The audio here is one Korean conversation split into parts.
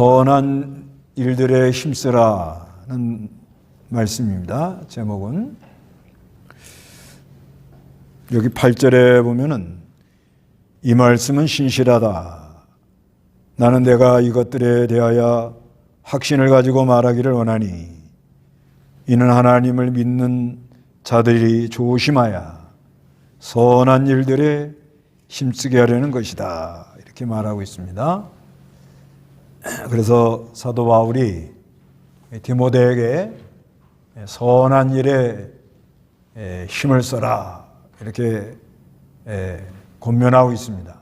선한 일들에 힘쓰라는 말씀입니다. 제목은 여기 8절에 보면은 이 말씀은 신실하다. 나는 내가 이것들에 대하여 확신을 가지고 말하기를 원하니 이는 하나님을 믿는 자들이 조심하여 선한 일들에 힘쓰게 하려는 것이다. 이렇게 말하고 있습니다. 그래서 사도 바울이 디모데에게 선한 일에 힘을 써라 이렇게 권면하고 있습니다.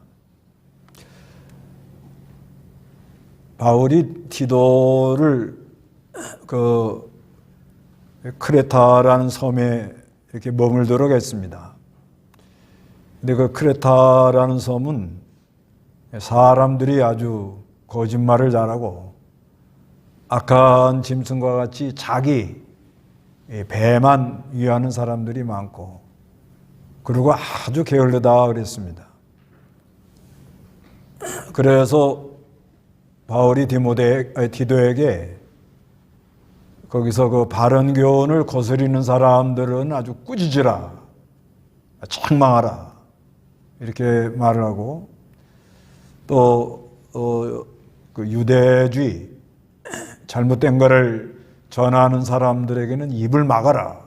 바울이 디도를 그 크레타라는 섬에 이렇게 머물도록 했습니다. 근데 그 크레타라는 섬은 사람들이 아주 거짓말을 잘하고 악한 짐승과 같이 자기 배만 위하는 사람들이 많고 그리고 아주 게을르다 그랬습니다. 그래서 바울이 디도에게 거기서 그 바른 교훈을 거스리는 사람들은 아주 꾸짖으라, 책망하라 이렇게 말을 하고 또 그 유대주의 잘못된 것을 전하는 사람들에게는 입을 막아라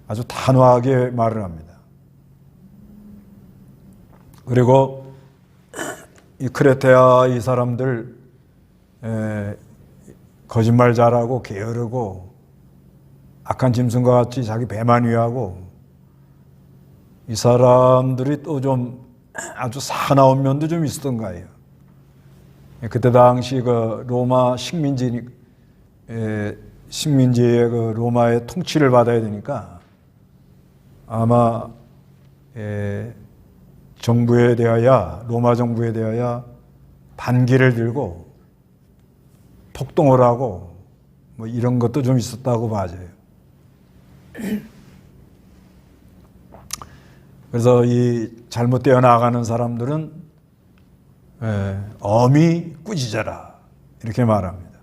아주 단호하게 말을 합니다. 그리고 이 크레테아 이 사람들 거짓말 잘하고 게으르고 악한 짐승과 같이 자기 배만 위하고 이 사람들이 또 좀 아주 사나운 면도 좀 있었던 거예요. 그때 당시 그 로마 식민지의 그 로마의 통치를 받아야 되니까 아마 정부에 대하여 로마 정부에 대하여 반기를 들고 폭동을 하고 뭐 이런 것도 좀 있었다고 봐져요. 그래서 이 잘못되어 나가는 사람들은 엄히 꾸짖어라 이렇게 말합니다.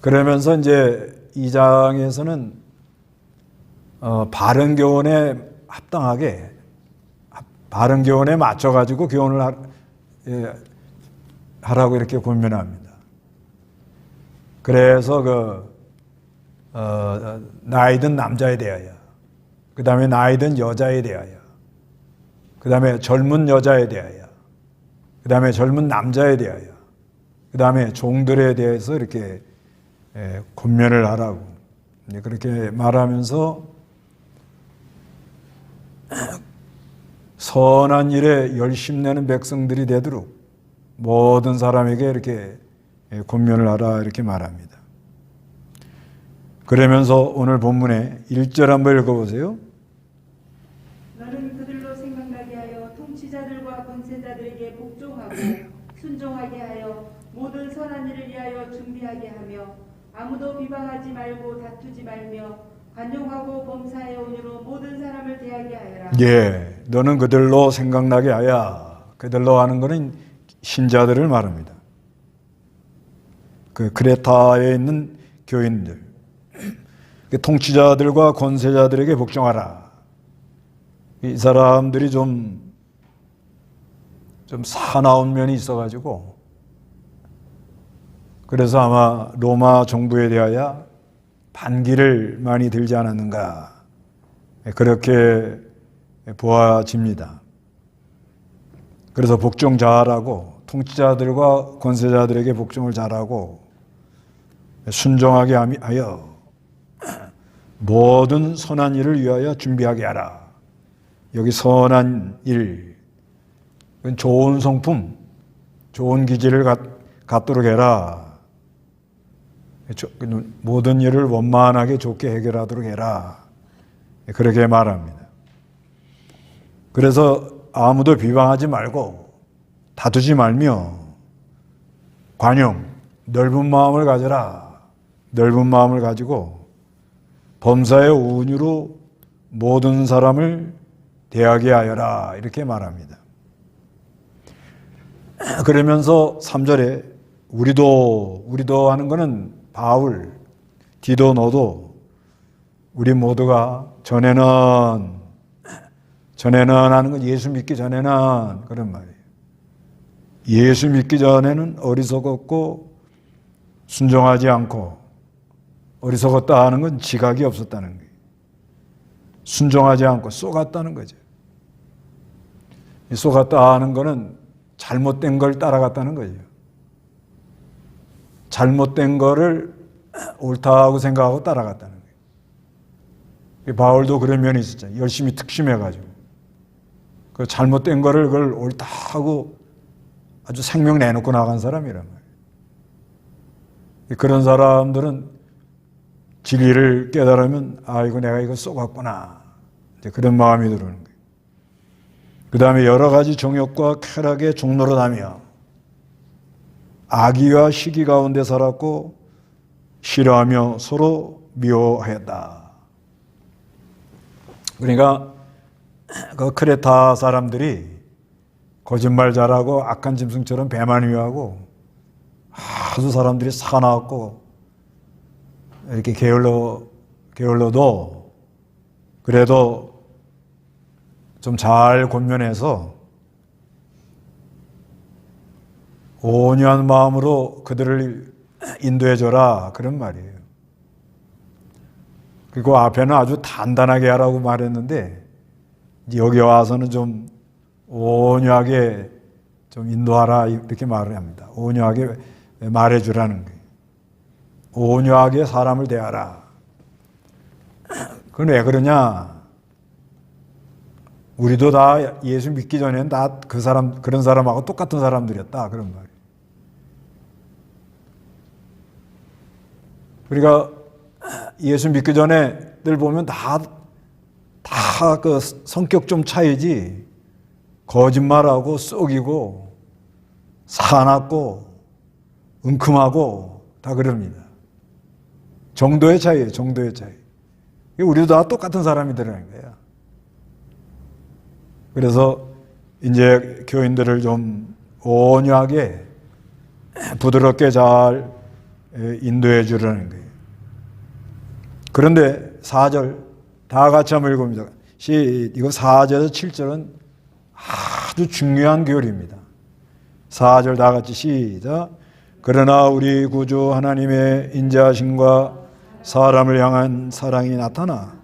그러면서 이제 2장에서는 바른 교훈에 합당하게 바른 교훈에 맞춰가지고 교훈을 하라고 이렇게 권면합니다. 그래서 나이든 남자에 대하여, 그 다음에 나이든 여자에 대하여, 그 다음에 젊은 여자에 대하여, 그 다음에 젊은 남자에 대하여, 그 다음에 종들에 대해서 이렇게 권면을 하라고 그렇게 말하면서 선한 일에 열심 내는 백성들이 되도록 모든 사람에게 이렇게 권면을 하라 이렇게 말합니다. 그러면서 오늘 본문의 1절 한번 읽어보세요. 너는 그들로 생각나게 하여 통치자들과 권세자들에게 복종하고 순종하게 하여 모든 선한 일을 위하여 준비하게 하며 아무도 비방하지 말고 다투지 말며 관용하고 범사의 온유로 모든 사람을 대하게 하여라. 예, 너는 그들로 생각나게 하여. 그들로 하는 것은 신자들을 말합니다. 그 크레타에 있는 교인들, 통치자들과 권세자들에게 복종하라. 이 사람들이 좀 사나운 면이 있어가지고 그래서 아마 로마 정부에 대하여 반기를 많이 들지 않았는가 그렇게 보아집니다. 그래서 복종 잘하고 통치자들과 권세자들에게 복종을 잘하고 순종하게 하여 모든 선한 일을 위하여 준비하게 하라. 여기 선한 일, 좋은 성품, 좋은 기질을 갖도록 해라. 모든 일을 원만하게 좋게 해결하도록 해라. 그렇게 말합니다. 그래서 아무도 비방하지 말고 다투지 말며 관용, 넓은 마음을 가져라. 넓은 마음을 가지고 범사의 온유로 모든 사람을 대하게 하여라 이렇게 말합니다. 그러면서 3절에 우리도 하는 거는 바울, 디도 너도 우리 모두가 전에는 하는 건 예수 믿기 전에는 그런 말이에요. 예수 믿기 전에는 어리석었고 순종하지 않고, 어리석었다 하는 건 지각이 없었다는 거예요. 순종하지 않고 쏘갔다는 거죠. 이 쏘갔다 하는 거는 잘못된 걸 따라갔다는 거죠. 잘못된 거를 옳다고 생각하고 따라갔다는 거예요. 바울도 그런 면이 있었잖아요. 열심히 특심해가지고 그 잘못된 거를 그걸 옳다고 아주 생명 내놓고 나간 사람이란 말이에요. 그런 사람들은 진리를 깨달으면 이거 내가 이거 쏘갔구나, 이제 그런 마음이 들어오는 거예요. 그 다음에 여러 가지 정욕과 쾌락에 종노릇하며 악의와 시기 가운데 살았고 싫어하며 서로 미워하였다. 그러니까 그 크레타 사람들이 거짓말 잘하고 악한 짐승처럼 배만 위하고 아주 사람들이 사나웠고 이렇게 게을러도 그래도 좀 잘 권면해서 온유한 마음으로 그들을 인도해줘라, 그런 말이에요. 그리고 앞에는 아주 단단하게 하라고 말했는데 여기 와서는 좀 온유하게 좀 인도하라, 이렇게 말을 합니다. 온유하게 말해주라는 거예요. 온유하게 사람을 대하라. 그건 왜 그러냐? 우리도 다 예수 믿기 전에는 다 그런 사람하고 똑같은 사람들이었다, 그런 말이에요. 우리가 예수 믿기 전에 늘 보면 다 그 성격 좀 차이지, 거짓말하고 쏘기고 사납고 은큼하고 다 그럽니다. 정도의 차이예요, 정도의 차이. 우리도 다 똑같은 사람이더라는 거예요. 그래서 이제 교인들을 좀 온유하게 부드럽게 잘 인도해 주려는 거예요. 그런데 4절 다 같이 한번 읽어봅니다. 이거 4절에서 7절은 아주 중요한 교리입니다. 4절 다 같이 시작. 그러나 우리 구주 하나님의 인자하심과 사람을 향한 사랑이 나타나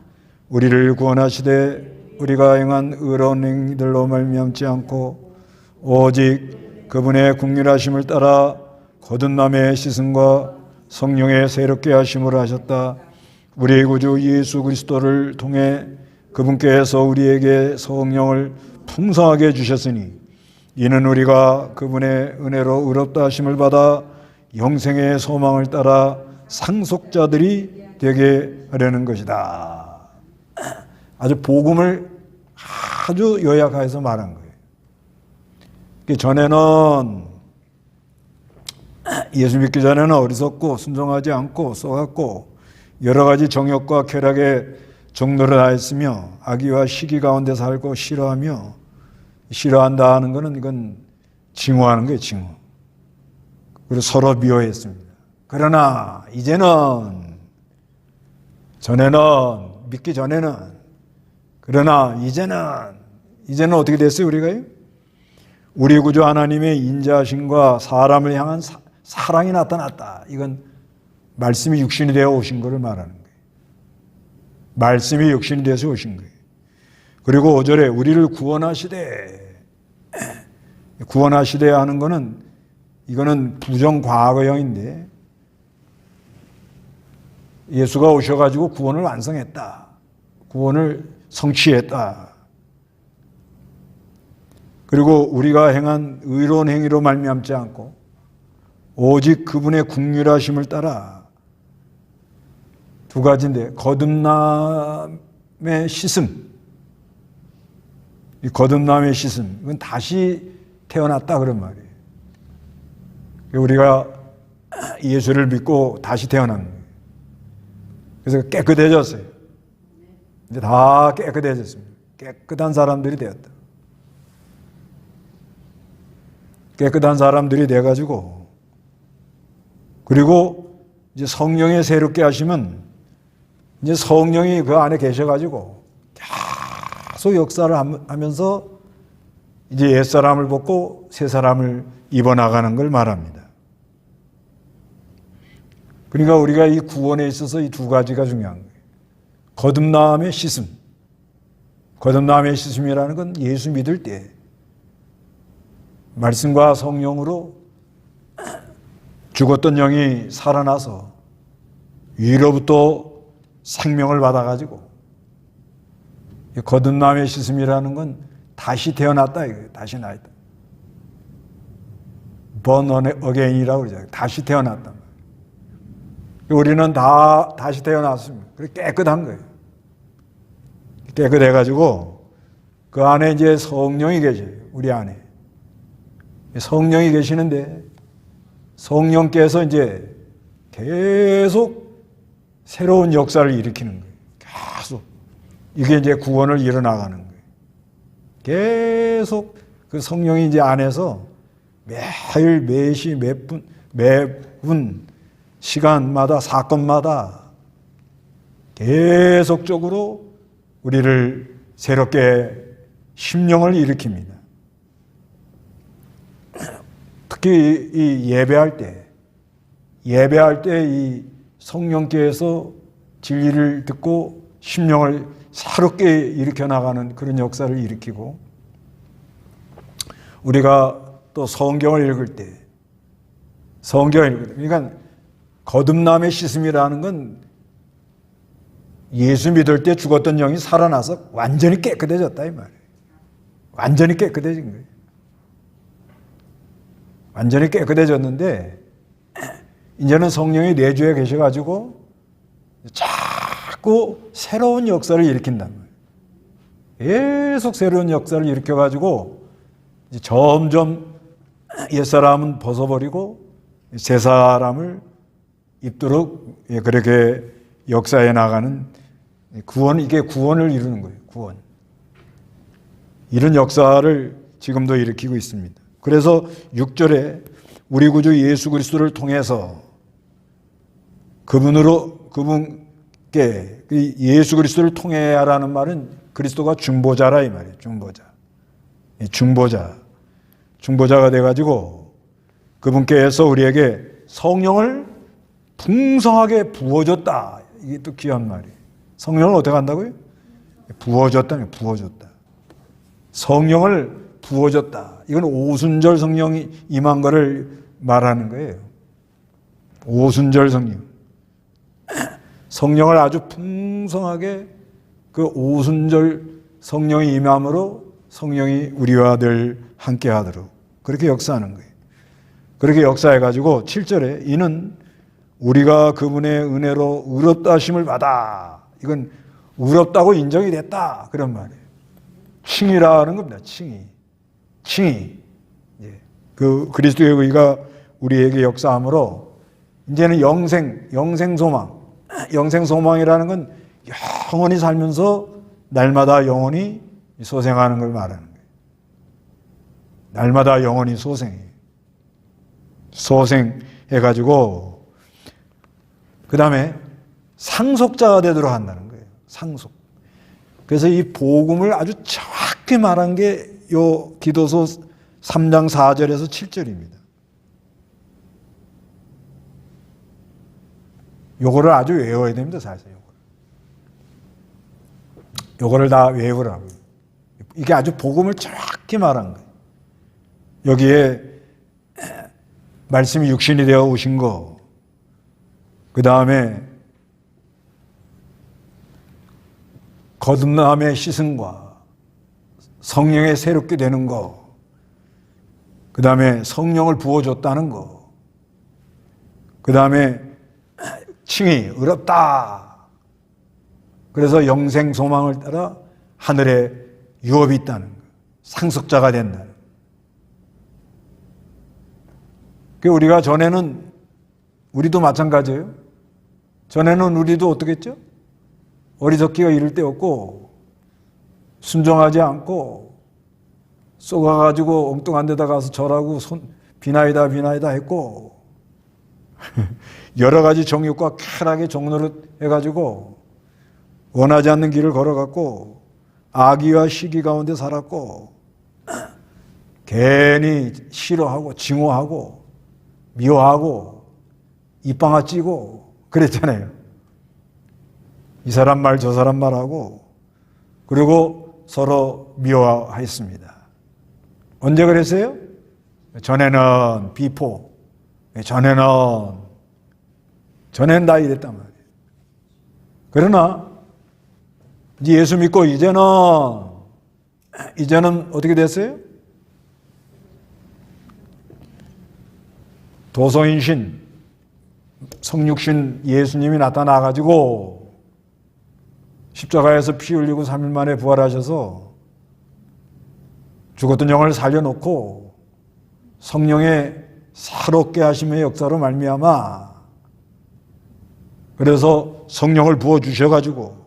우리를 구원하시되 우리가 행한 의로운 행위들로 말미암지 않고 오직 그분의 긍휼하심을 따라 거듭남의 시승과 성령의 새롭게 하심을 하셨다. 우리 구주 예수 그리스도를 통해 그분께서 우리에게 성령을 풍성하게 주셨으니 이는 우리가 그분의 은혜로 의롭다 하심을 받아 영생의 소망을 따라 상속자들이 되게 하려는 것이다. 아주 복음을 아주 요약해서 말한 거예요. 전에는 예수 믿기 전에는 어리석고 순종하지 않고 쏘갔고 여러 가지 정욕과 쾌락에 종노릇하였으며 악의와 시기 가운데 살고 싫어한다 하는 것은 이건 징후하는 거예요, 징후. 그리고 서로 미워했습니다. 그러나 이제는, 전에는, 믿기 전에는, 그러나 이제는 어떻게 됐어요, 우리가요? 우리 구주 하나님의 인자하심과 사람을 향한 사랑이 나타났다. 이건 말씀이 육신이 되어 오신 것을 말하는 거예요. 말씀이 육신이 되어서 오신 거예요. 그리고 5절에 우리를 구원하시되 하는 거는 이거는 부정 과거형인데 예수가 오셔가지고 구원을 완성했다. 구원을 성취했다. 그리고 우리가 행한 의로운 행위로 말미암지 않고 오직 그분의 긍휼하심을 따라 두 가지인데 거듭남의 시슴, 이 거듭남의 시슴, 이건 다시 태어났다 그런 말이에요. 우리가 예수를 믿고 다시 태어난 거예요. 그래서 깨끗해졌어요. 이제 다 깨끗해졌습니다. 깨끗한 사람들이 되었다. 깨끗한 사람들이 돼가지고, 그리고 이제 성령이 새롭게 하시면 이제 성령이 그 안에 계셔가지고 계속 역사를 하면서 이제 옛사람을 벗고 새 사람을 입어나가는 걸 말합니다. 그러니까 우리가 이 구원에 있어서 이 두 가지가 중요한 거예요. 거듭남의 씻음. 거듭남의 씻음이라는 건 예수 믿을 때 말씀과 성령으로 죽었던 영이 살아나서 위로부터 생명을 받아가지고, 거듭남의 씻음이라는 건 다시 태어났다 이거예요. 다시 나있다. born again이라고 그러죠. 다시 태어났다. 우리는 다 다시 태어났습니다. 그래서 깨끗한 거예요. 깨끗해가지고 그 안에 이제 성령이 계셔요. 우리 안에. 성령이 계시는데 성령께서 이제 계속 새로운 역사를 일으키는 거예요. 계속. 이게 이제 구원을 이뤄나가는 거예요. 계속 그 성령이 이제 안에서 매일, 매시, 매분, 시간마다, 사건마다 계속적으로 우리를 새롭게 심령을 일으킵니다. 특히 이 예배할 때 이 성령께서 진리를 듣고 심령을 새롭게 일으켜 나가는 그런 역사를 일으키고, 우리가 또 성경을 읽을 때 그러니까 거듭남의 씻음이라는 건 예수 믿을 때 죽었던 영이 살아나서 완전히 깨끗해졌다 이 말이에요. 완전히 깨끗해진 거예요. 완전히 깨끗해졌는데 이제는 성령이 내주에 계셔가지고 자꾸 새로운 역사를 일으킨단 말이에요. 계속 새로운 역사를 일으켜가지고 점점 옛사람은 벗어버리고 새 사람을 입도록 그렇게 역사해 나가는 구원, 이게 구원을 이루는 거예요. 구원. 이런 역사를 지금도 일으키고 있습니다. 그래서 6절에 우리 구주 예수 그리스도를 통해서 그분께 예수 그리스도를 통해라는 말은 그리스도가 중보자라 이 말이에요. 중보자가 돼가지고 그분께서 우리에게 성령을 풍성하게 부어줬다. 이게 또 귀한 말이에요. 성령을 어떻게 한다고요? 부어줬다. 성령을 부어줬다. 이건 오순절 성령이 임한 거를 말하는 거예요. 오순절 성령. 성령을 아주 풍성하게 그 오순절 성령이 임함으로 성령이 우리와 늘 함께 하도록 그렇게 역사하는 거예요. 그렇게 역사해가지고 7절에 이는 우리가 그분의 은혜로 의롭다 하심을 받아. 이건 의롭다고 인정이 됐다. 그런 말이에요. 칭이라는 겁니다. 칭이. 그 그리스도의 의가 우리에게 역사함으로 이제는 영생 소망. 영생 소망이라는 건 영원히 살면서 날마다 영원히 소생하는 걸 말하는 거예요. 날마다 영원히 소생해가지고 그 다음에 상속자가 되도록 한다는 거예요. 상속. 그래서 이 복음을 아주 정확히 말한 게 요 기도서 3장 4절에서 7절입니다. 요거를 아주 외워야 됩니다. 사실 요거를 다 외우라고요. 이게 아주 복음을 정확히 말한 거예요. 여기에 말씀이 육신이 되어 오신 거, 그 다음에 거듭남의 씻음과 성령의 새롭게 되는 거, 그 다음에 성령을 부어줬다는 거, 그 다음에 칭이 의롭다. 그래서 영생 소망을 따라 하늘에 유업이 있다는 거, 상속자가 된다는 거. 우리가 전에는 우리도 마찬가지예요. 전에는 우리도 어떻게 했죠? 어리석기가 이를 데 없고 순종하지 않고 쏘가가지고 엉뚱한 데다 가서 절하고 비나이다 했고 여러 가지 정욕과 쾌락의 종노릇 해가지고 원하지 않는 길을 걸어갔고 악의와 시기 가운데 살았고 괜히 싫어하고 증오하고 미워하고 입방아 찌고 그랬잖아요. 이 사람 말 저 사람 말하고 그리고 서로 미워했습니다. 언제 그랬어요? 전에는 비포, 전에는 다 이랬단 말이에요. 그러나 이제 예수 믿고 이제는 어떻게 됐어요? 도성인신, 성육신 예수님이 나타나가지고 십자가에서 피 흘리고 3일 만에 부활하셔서 죽었던 영을 살려놓고 성령의 새롭게 하심의 역사로 말미암아 그래서 성령을 부어주셔가지고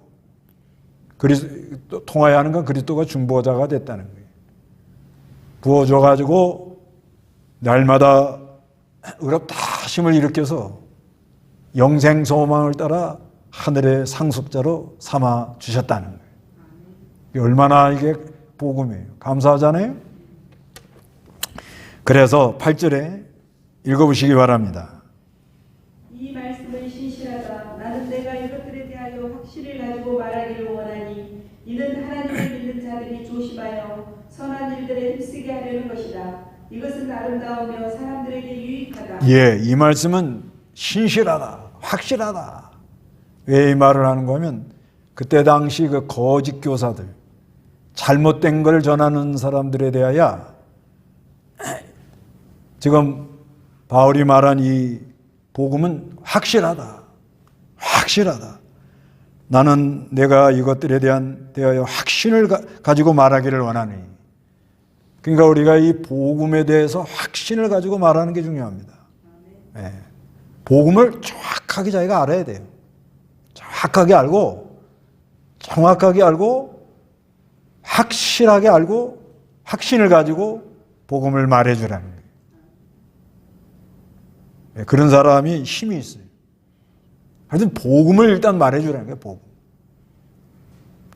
통하여야 하는 건 그리스도가 중보자가 됐다는 거예요. 부어줘가지고 날마다 의롭다 하심을 일으켜서 영생 소망을 따라 하늘의 상속자로 삼아 주셨다는 거예요. 얼마나 이게 복음이에요. 감사하잖아요. 그래서 8절에 읽어보시기 바랍니다. 이 말씀은 신실하다. 나는 내가 이것들에 대하여 확신을 가지고 말하기를 원하니 이는 하나님을 믿는 자들이 조심하여 선한 일들에 힘쓰게 하려는 것이다. 이것은 아름다우며 사람들에게 유익하다. 예, 이 말씀은 신실하다, 확실하다. 왜 이 말을 하는 거면 그때 당시 그 거짓 교사들, 잘못된 걸 전하는 사람들에 대하여 지금 바울이 말한 이 복음은 확실하다. 나는 내가 이것들에 대하여 확신을 가지고 말하기를 원하니. 그러니까 우리가 이 복음에 대해서 확신을 가지고 말하는 게 중요합니다. 네. 복음을 정확하게 자기가 알아야 돼요. 정확하게 알고, 정확하게 알고, 확실하게 알고, 확신을 가지고 복음을 말해주라는 거예요. 네. 그런 사람이 힘이 있어요. 하여튼 복음을 일단 말해주라는 거예요. 복음.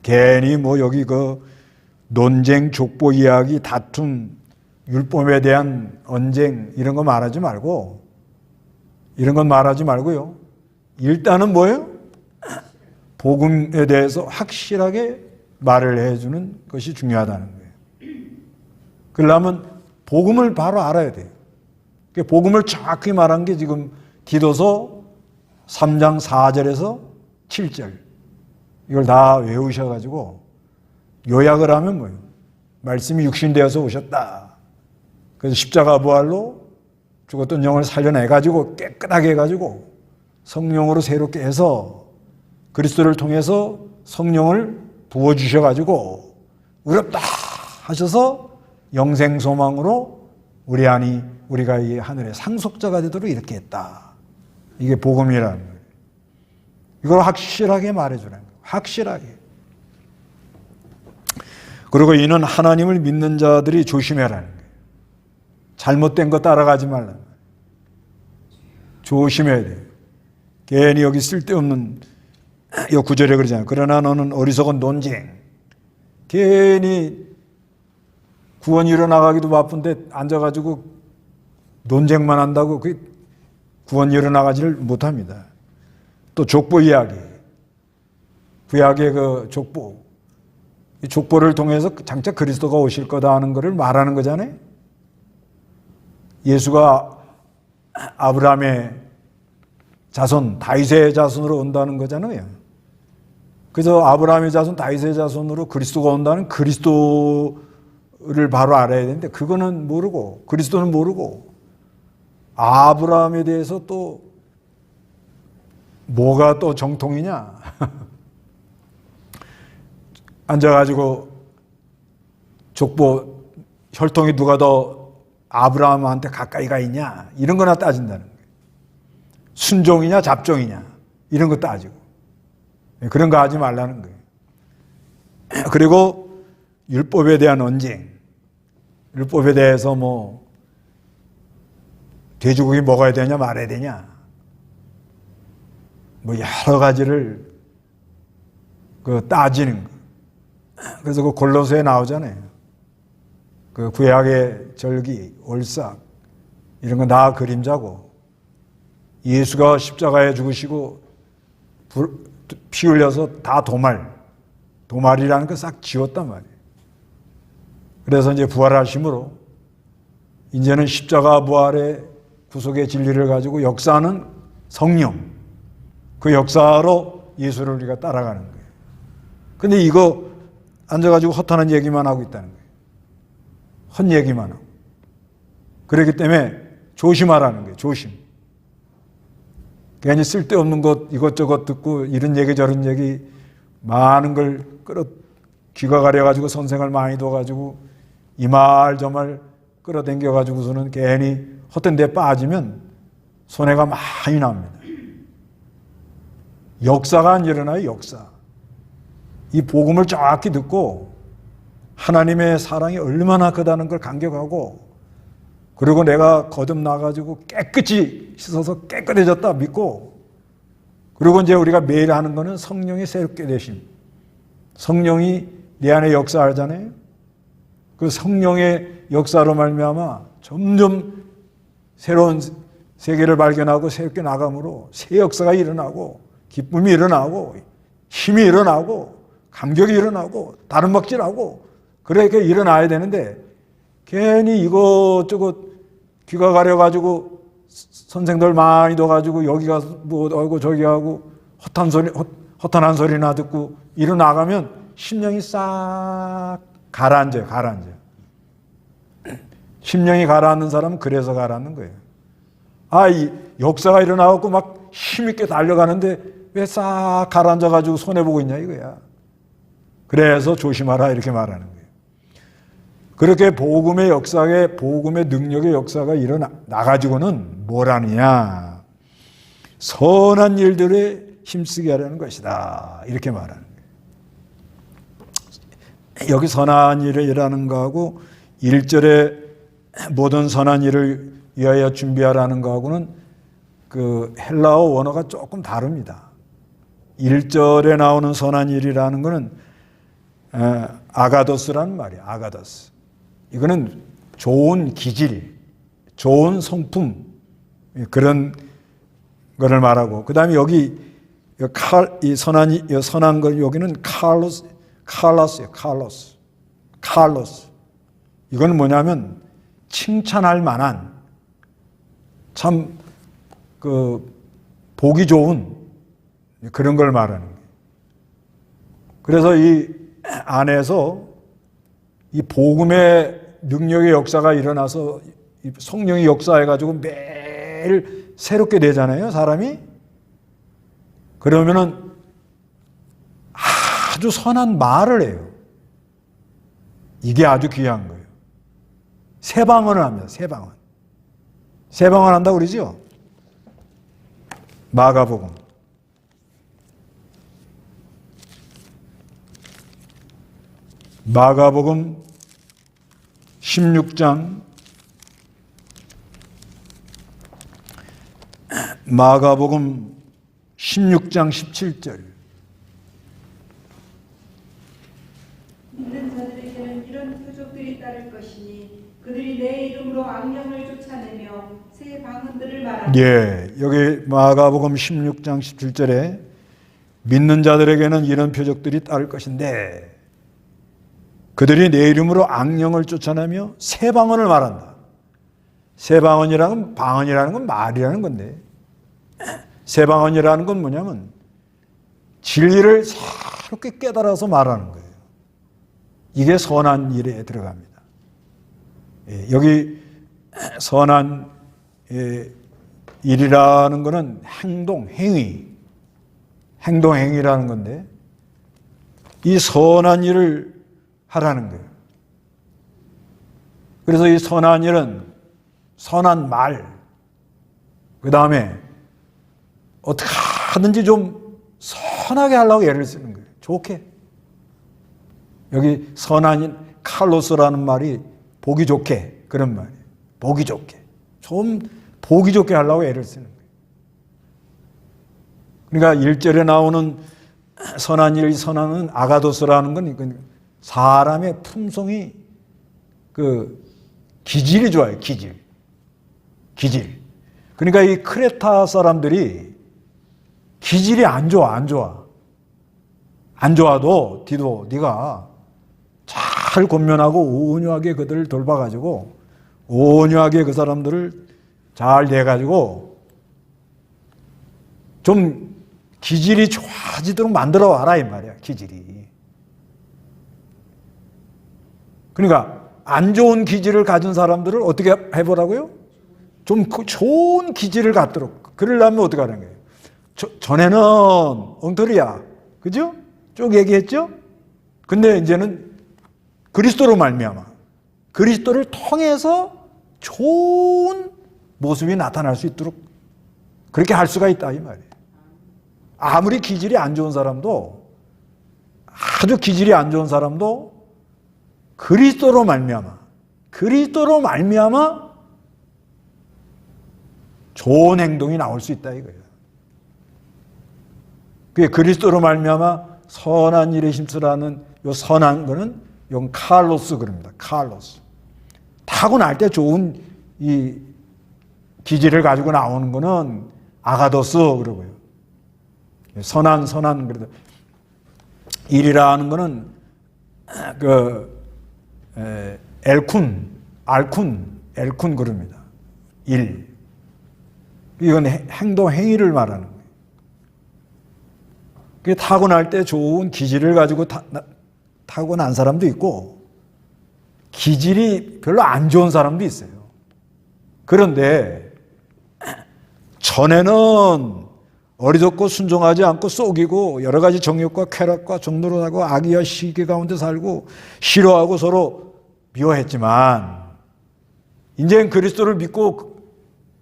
괜히 뭐 여기 그 논쟁, 족보 이야기, 다툼, 율법에 대한 언쟁 이런 거 말하지 말고 이런 건 말하지 말고요. 일단은 뭐예요? 복음에 대해서 확실하게 말을 해주는 것이 중요하다는 거예요. 그러려면 복음을 바로 알아야 돼요. 복음을 정확히 말한 게 지금 디도서 3장 4절에서 7절 이걸 다 외우셔가지고 요약을 하면 뭐예요? 말씀이 육신되어서 오셨다. 그래서 십자가 부활로 죽었던 영을 살려내가지고 깨끗하게 해가지고 성령으로 새롭게 해서 그리스도를 통해서 성령을 부어주셔가지고 의롭다 하셔서 영생 소망으로 우리가 이 하늘의 상속자가 되도록 이렇게 했다. 이게 복음이라는 거예요. 이걸 확실하게 말해주라는 거예요. 확실하게. 그리고 이는 하나님을 믿는 자들이 조심해라는 거예요. 잘못된 거 따라가지 말라는 거예요. 조심해야 돼요. 괜히 여기 쓸데없는 이 구절에 그러잖아요. 그러나 너는 어리석은 논쟁. 괜히 구원이 일어나가기도 바쁜데 앉아가지고 논쟁만 한다고 그 구원이 일어나가지를 못합니다. 또 족보 이야기. 구약의 그 족보. 이 족보를 통해서 장차 그리스도가 오실 거다 하는 것을 말하는 거잖아요. 예수가 아브라함의 자손, 다윗의 자손으로 온다는 거잖아요. 그래서 아브라함의 자손, 다윗의 자손으로 그리스도가 온다는 그리스도를 바로 알아야 되는데 그거는 모르고 그리스도는 모르고 아브라함에 대해서 또 뭐가 또 정통이냐. 앉아가지고 족보 혈통이 누가 더 아브라함한테 가까이가 있냐 이런 거나 따진다는 거예요. 순종이냐 잡종이냐 이런 거 따지고 그런 거 하지 말라는 거예요. 그리고 율법에 대한 언쟁 율법에 대해서 뭐 돼지고기 먹어야 되냐 말아야 되냐 뭐 여러 가지를 따지는 거. 그래서 그 골로새에 나오잖아요. 그 구약의 절기, 월삭 이런 건 다 그림자고 예수가 십자가에 죽으시고 피 흘려서 다 도말이라는 거 싹 지웠단 말이에요. 그래서 이제 부활하심으로 이제는 십자가 부활의 구속의 진리를 가지고 역사하는 성령, 그 역사로 예수를 우리가 따라가는 거예요. 근데 이거 앉아가지고 허탄한 얘기만 하고 있다는 거예요. 헛 얘기만 하고. 그렇기 때문에 조심하라는 거예요. 조심. 괜히 쓸데없는 것 이것저것 듣고 이런 얘기 저런 얘기 많은 걸 귀가 가려가지고 선생을 많이 둬가지고 이 말 저 말 끌어당겨가지고서는 괜히 헛된 데 빠지면 손해가 많이 납니다. 역사가 안 일어나요. 역사. 이 복음을 정확히 듣고 하나님의 사랑이 얼마나 크다는 걸 감격하고 그리고 내가 거듭나가지고 깨끗이 씻어서 깨끗해졌다 믿고 그리고 이제 우리가 매일 하는 거는 성령이 새롭게 되심. 성령이 내 안에 역사하잖아요. 그 성령의 역사로 말미암아 점점 새로운 세계를 발견하고 새롭게 나감으로 새 역사가 일어나고 기쁨이 일어나고 힘이 일어나고 감격이 일어나고 다른 먹질하고 그렇게 일어나야 되는데 괜히 이것저것 귀가 가려가지고 선생들 많이 둬가지고 여기 가서 뭐 하고 저기 하고 허탄한 소리나 듣고 일어나가면 심령이 싹 가라앉아요. 심령이 가라앉는 사람은 그래서 가라앉는 거예요. 이 역사가 일어나고 막 힘있게 달려가는데 왜 싹 가라앉아가지고 손해보고 있냐 이거야. 그래서 조심하라 이렇게 말하는 거예요. 그렇게 복음의 역사에 복음의 능력의 역사가 일어나가지고는 뭘 하느냐. 선한 일들에 힘쓰게 하려는 것이다. 이렇게 말하는 거예요. 여기 선한 일이라는 거하고 1절에 모든 선한 일을 위하여 준비하라는 거하고는 그 헬라어 원어가 조금 다릅니다. 1절에 나오는 선한 일이라는 거는 아가도스라는 말이에요. 아가도스. 이거는 좋은 기질, 좋은 성품 그런 거를 말하고 그 다음에 여기 이 선한 걸 여기는 칼로스예요. 칼로스. 이건 뭐냐면 칭찬할 만한 참 보기 좋은 그런 걸 말하는 거예요. 그래서 이 안에서 이 복음의 능력의 역사가 일어나서 성령이 역사해가지고 매일 새롭게 되잖아요, 사람이. 그러면은 아주 선한 말을 해요. 이게 아주 귀한 거예요. 새 방언을 합니다. 새 방언. 새 방언 한다고 그러죠? 마가복음. 마가복음 16장 마가복음 16장 17절 믿는 자들에게는 이런 표적들이 따를 것이니 그들이 내 이름으로 악령을 쫓아내며 새 방언들을 말하고 예, 여기 마가복음 16장 17절에 믿는 자들에게는 이런 표적들이 따를 것인데 그들이 내 이름으로 악령을 쫓아내며 새 방언을 말한다. 새 방언이라는 건 말이라는 건데 새 방언이라는 건 뭐냐면 진리를 새롭게 깨달아서 말하는 거예요. 이게 선한 일에 들어갑니다. 여기 선한 일이라는 것은 행동행위라는 건데 이 선한 일을 하라는 거예요. 그래서 이 선한 일은 선한 말, 그 다음에 어떻게 하든지 좀 선하게 하려고 애를 쓰는 거예요. 좋게. 여기 선한 일, 칼로스라는 말이 보기 좋게 그런 말이에요. 보기 좋게. 좀 보기 좋게 하려고 애를 쓰는 거예요. 그러니까 1절에 나오는 선한 일, 선한은 아가도스라는 건 사람의 품성이 그 기질이 좋아요. 기질. 그러니까 이 크레타 사람들이 기질이 안 좋아도 디도 네가 잘 권면하고 온유하게 그들을 돌봐가지고 온유하게 그 사람들을 잘 대가지고 좀 기질이 좋아지도록 만들어 와라 이 말이야. 기질이. 그러니까 안 좋은 기질을 가진 사람들을 어떻게 해보라고요? 좀 좋은 기질을 갖도록. 그러려면 어떻게 하는 거예요? 전에는 엉터리야. 그죠? 쭉 얘기했죠? 근데 이제는 그리스도로 말미암아 그리스도를 통해서 좋은 모습이 나타날 수 있도록 그렇게 할 수가 있다 이 말이에요. 아무리 기질이 안 좋은 사람도 아주 기질이 안 좋은 사람도 그리스도로 말미암아 좋은 행동이 나올 수 있다 이거예요. 그게 그리스도로 말미암아 선한 일에 힘쓰라는 요 선한 거는 요 칼로스 그럽니다. 칼로스. 타고날 때 좋은 이 기질을 가지고 나오는 거는 아가도스 그러고요. 선한 그래도 일이라는 거는 엘쿤 그럽니다. 일. 이건 행위를 말하는 거예요. 그게 타고날 때 좋은 기질을 가지고 타고난 사람도 있고 기질이 별로 안 좋은 사람도 있어요. 그런데 전에는 어리석고 순종하지 않고 속이고 여러 가지 정욕과 쾌락과 종노릇하고 악의와 시기 가운데 살고 싫어하고 서로 미워했지만 이제는 그리스도를 믿고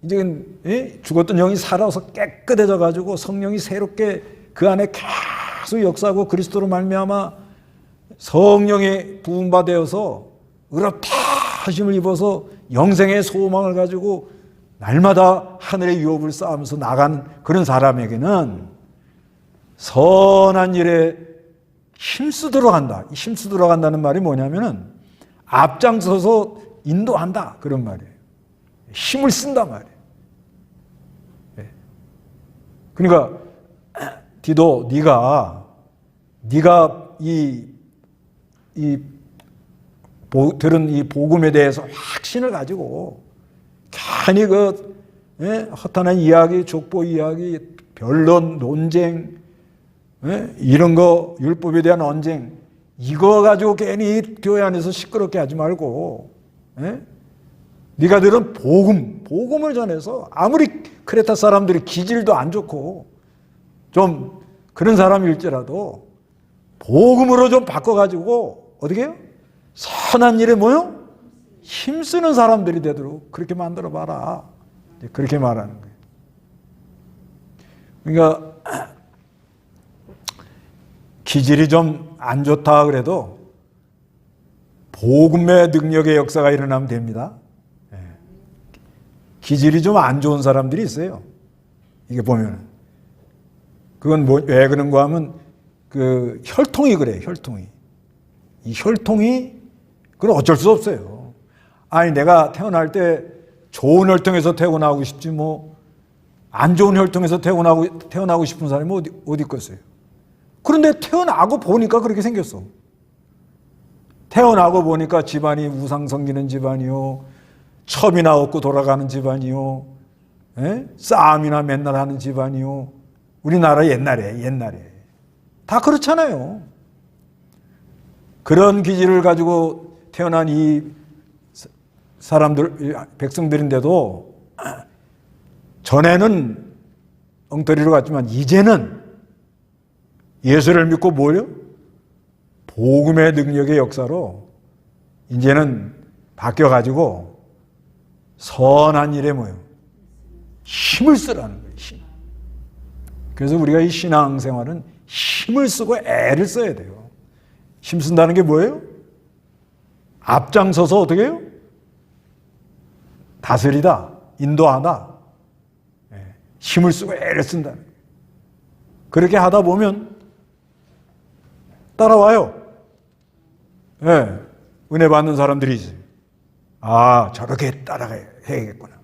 이제 죽었던 영이 살아서 깨끗해져 가지고 성령이 새롭게 그 안에 계속 역사하고 그리스도로 말미암아 성령의 부음받아서 의롭다심을 입어서 영생의 소망을 가지고 날마다 하늘의 유업을 쌓으면서 나간 그런 사람에게는 선한 일에 힘쓰도록 한다. 힘쓰도록 한다는 말이 뭐냐면은 앞장서서 인도한다 그런 말이에요. 힘을 쓴다 말이에요. 그러니까 디도 네가 들은 이 복음에 대해서 확신을 가지고 괜히 허탄한 이야기, 족보 이야기, 변론, 논쟁, 이런 거 율법에 대한 언쟁 이거 가지고 괜히 교회 안에서 시끄럽게 하지 말고 네가 들은 복음을 전해서 아무리 크레타 사람들이 기질도 안 좋고 좀 그런 사람일지라도 복음으로 좀 바꿔가지고 어떻게 해요? 선한 일에 뭐요? 힘쓰는 사람들이 되도록 그렇게 만들어 봐라. 그렇게 말하는 거예요. 그러니까 기질이 좀 안 좋다 그래도 복음의 능력의 역사가 일어나면 됩니다. 기질이 좀 안 좋은 사람들이 있어요. 이게 보면은 그건 왜 그런가 하면 그 혈통이 그래요. 이 혈통이 그건 어쩔 수 없어요. 아니 내가 태어날 때 좋은 혈통에서 태어나고 싶지 뭐 안 좋은 혈통에서 태어나고 싶은 사람이 어디 있겠어요. 그런데 태어나고 보니까 그렇게 생겼어. 태어나고 보니까 집안이 우상 섬기는 집안이요, 첩이나 얻고 돌아가는 집안이요, 싸움이나 맨날 하는 집안이요. 우리나라 옛날에 다 그렇잖아요. 그런 기질을 가지고 태어난 이 사람들, 백성들인데도 전에는 엉터리로 갔지만 이제는 예수를 믿고 뭐요? 복음의 능력의 역사로 이제는 바뀌어가지고 선한 일에 뭐요? 힘을 쓰라는 거예요. 힘. 그래서 우리가 이 신앙생활은 힘을 쓰고 애를 써야 돼요. 힘쓴다는 게 뭐예요? 앞장서서 어떻게 해요? 다스리다, 인도하다, 힘을 쓰고 애를 쓴다. 그렇게 하다 보면 따라와요. 은혜 받는 사람들이 아, 저렇게 따라해야겠구나.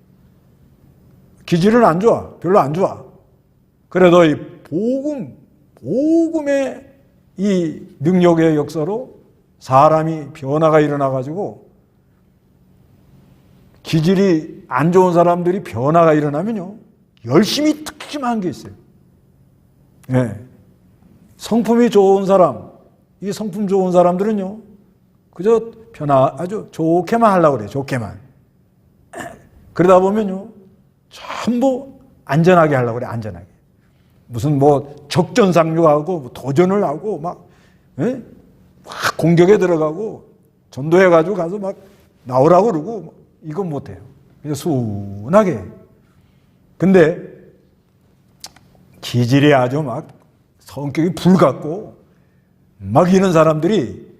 기질은 안 좋아. 별로 안 좋아. 그래도 이 복음의 이 능력의 역사로 사람이 변화가 일어나가지고 기질이 안 좋은 사람들이 변화가 일어나면요. 열심히 특심한 게 있어요. 성품이 좋은 사람, 이 성품 좋은 사람들은요. 그저 아주 좋게만 하려고 그래요. 좋게만. 그러다 보면요. 전부 안전하게 하려고 그래. 안전하게. 무슨 적전상류하고 도전을 하고 막 공격에 들어가고 전도해가지고 가서 막 나오라고 그러고 이건 못해요. 그냥 순하게. 근데 기질이 아주 막 성격이 불같고 막 이런 사람들이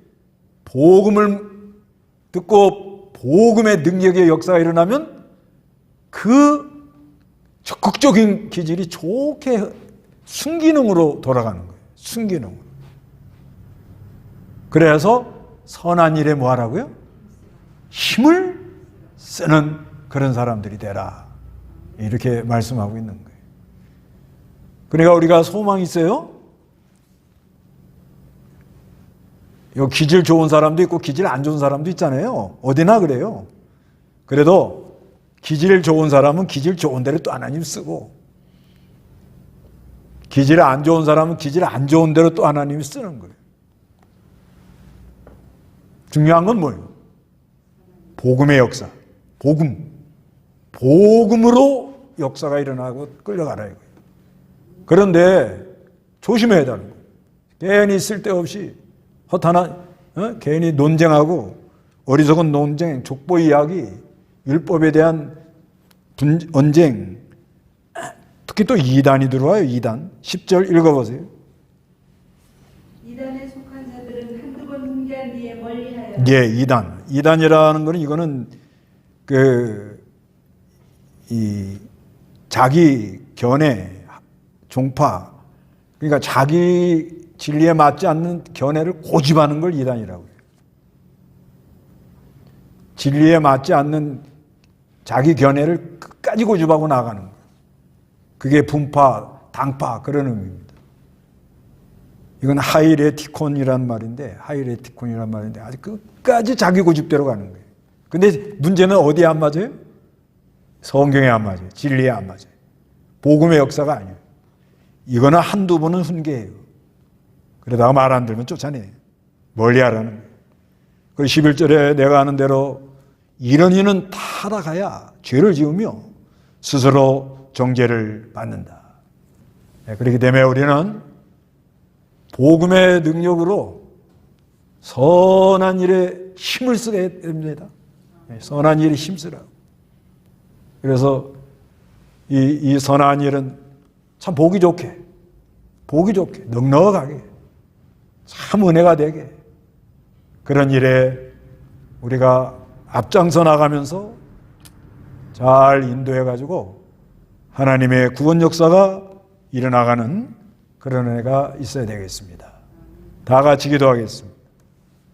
복음을 듣고 복음의 능력의 역사가 일어나면 그 적극적인 기질이 좋게 순기능으로 돌아가는 거예요. 순기능으로. 그래서 선한 일에 뭐 하라고요? 힘을 쓰는 그런 사람들이 되라. 이렇게 말씀하고 있는 거예요. 그러니까 우리가 소망이 있어요. 요 기질 좋은 사람도 있고 기질 안 좋은 사람도 있잖아요. 어디나 그래요. 그래도 기질 좋은 사람은 기질 좋은 대로 또 하나님 쓰고 기질 안 좋은 사람은 기질 안 좋은 대로 또 하나님이 쓰는 거예요. 중요한 건 뭐예요? 복음의 역사. 복음으로 역사가 일어나고 끌려가라 이거예요. 그런데 조심해야 되는 거예요. 괜히 쓸데없이 허탄한 괜히 논쟁하고 어리석은 논쟁, 족보 이야기, 율법에 대한 언쟁, 특히 또 이단이 들어와요. 이단. 10절 읽어보세요. 이단에 속한 자들은 한두 번 훈계한 뒤에 멀리하여 이단. 이단이라는 거는 이거는 자기 견해, 종파, 그러니까 자기 진리에 맞지 않는 견해를 고집하는 걸 이단이라고 해요. 진리에 맞지 않는 자기 견해를 끝까지 고집하고 나가는 거예요. 그게 분파, 당파 그런 의미입니다. 이건 하이레티콘이란 말인데 아주 끝까지 자기 고집대로 가는 거예요. 근데 문제는 어디에 안 맞아요? 성경에 안 맞아요. 진리에 안 맞아요. 복음의 역사가 아니에요. 이거는 한두 번은 훈계예요. 그러다가 말 안 들으면 쫓아내요. 멀리하라는 거예요. 그 11절에 내가 아는 대로 이런 이는 타락하여 죄를 지으며 스스로 정죄를 받는다. 그렇기 때문에 우리는 복음의 능력으로 선한 일에 힘을 쓰게 됩니다. 선한 일에 힘쓰라고. 그래서 이 선한 일은 참 보기 좋게 넉넉하게 참 은혜가 되게 그런 일에 우리가 앞장서 나가면서 잘 인도해가지고 하나님의 구원 역사가 일어나가는 그런 은혜가 있어야 되겠습니다. 다 같이 기도하겠습니다.